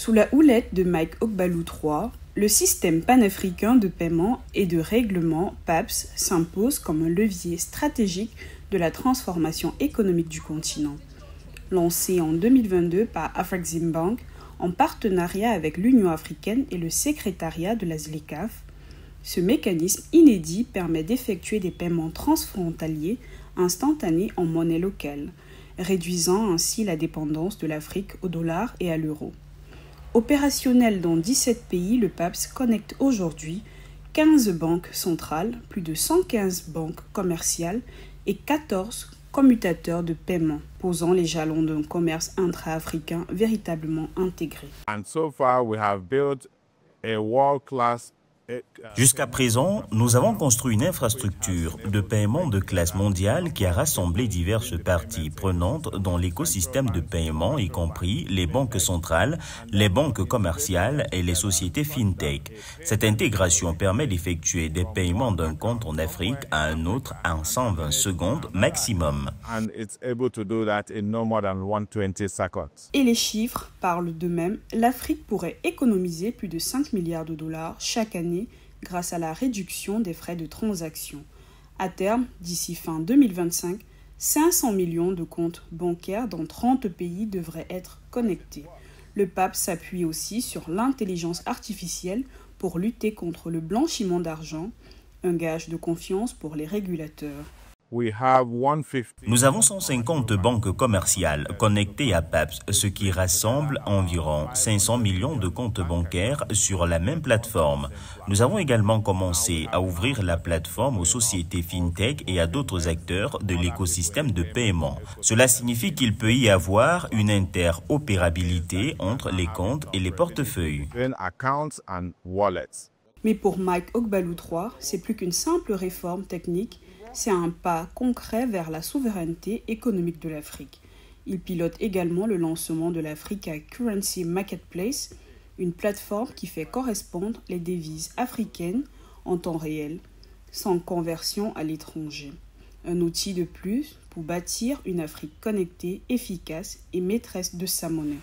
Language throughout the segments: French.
Sous la houlette de Mike Ogbalou III, le système panafricain de paiement et de règlement PAPS s'impose comme un levier stratégique de la transformation économique du continent. Lancé en 2022 par Afreximbank en partenariat avec l'Union africaine et le secrétariat de la ZLECAf, ce mécanisme inédit permet d'effectuer des paiements transfrontaliers instantanés en monnaie locale, réduisant ainsi la dépendance de l'Afrique au dollar et à l'euro. Opérationnel dans 17 pays, le PAPS connecte aujourd'hui 15 banques centrales, plus de 115 banques commerciales et 14 commutateurs de paiement, posant les jalons d'un commerce intra-africain véritablement intégré. Jusqu'à présent, nous avons construit une infrastructure de paiement de classe mondiale qui a rassemblé diverses parties prenantes dans l'écosystème de paiement, y compris les banques centrales, les banques commerciales et les sociétés fintech. Cette intégration permet d'effectuer des paiements d'un compte en Afrique à un autre en 120 secondes maximum. Et les chiffres parlent d'eux-mêmes. L'Afrique pourrait économiser plus de 5 milliards de dollars chaque année grâce à la réduction des frais de transaction. À terme, d'ici fin 2025, 500 millions de comptes bancaires dans 30 pays devraient être connectés. Le PAPS s'appuie aussi sur l'intelligence artificielle pour lutter contre le blanchiment d'argent, un gage de confiance pour les régulateurs. Nous avons 150 banques commerciales connectées à PAPS, ce qui rassemble environ 500 millions de comptes bancaires sur la même plateforme. Nous avons également commencé à ouvrir la plateforme aux sociétés fintech et à d'autres acteurs de l'écosystème de paiement. Cela signifie qu'il peut y avoir une interopérabilité entre les comptes et les portefeuilles. Mais pour Mike Ogbalou III, c'est plus qu'une simple réforme technique, c'est un pas concret vers la souveraineté économique de l'Afrique. Il pilote également le lancement de l'Africa Currency Marketplace, une plateforme qui fait correspondre les devises africaines en temps réel, sans conversion à l'étranger. Un outil de plus pour bâtir une Afrique connectée, efficace et maîtresse de sa monnaie.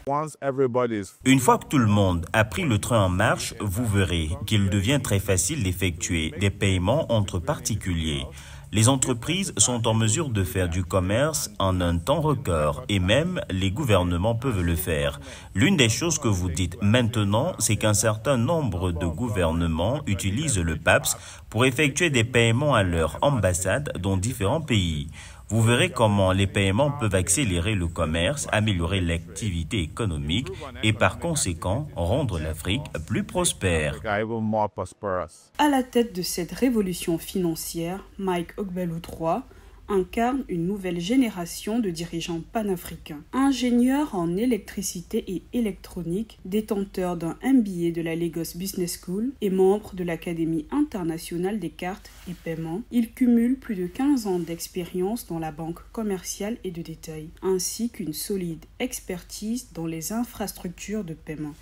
Une fois que tout le monde a pris le train en marche, vous verrez qu'il devient très facile d'effectuer des paiements entre particuliers. Les entreprises sont en mesure de faire du commerce en un temps record et même les gouvernements peuvent le faire. L'une des choses que vous dites maintenant, c'est qu'un certain nombre de gouvernements utilisent le PAPS pour effectuer des paiements à leur ambassade dans différents pays. Vous verrez comment les paiements peuvent accélérer le commerce, améliorer l'activité économique et par conséquent rendre l'Afrique plus prospère. À la tête de cette révolution financière, Mike Ogbalou III incarne une nouvelle génération de dirigeants panafricains. Ingénieur en électricité et électronique, détenteur d'un MBA de la Lagos Business School et membre de l'Académie internationale des cartes et paiements, il cumule plus de 15 ans d'expérience dans la banque commerciale et de détail, ainsi qu'une solide expertise dans les infrastructures de paiement.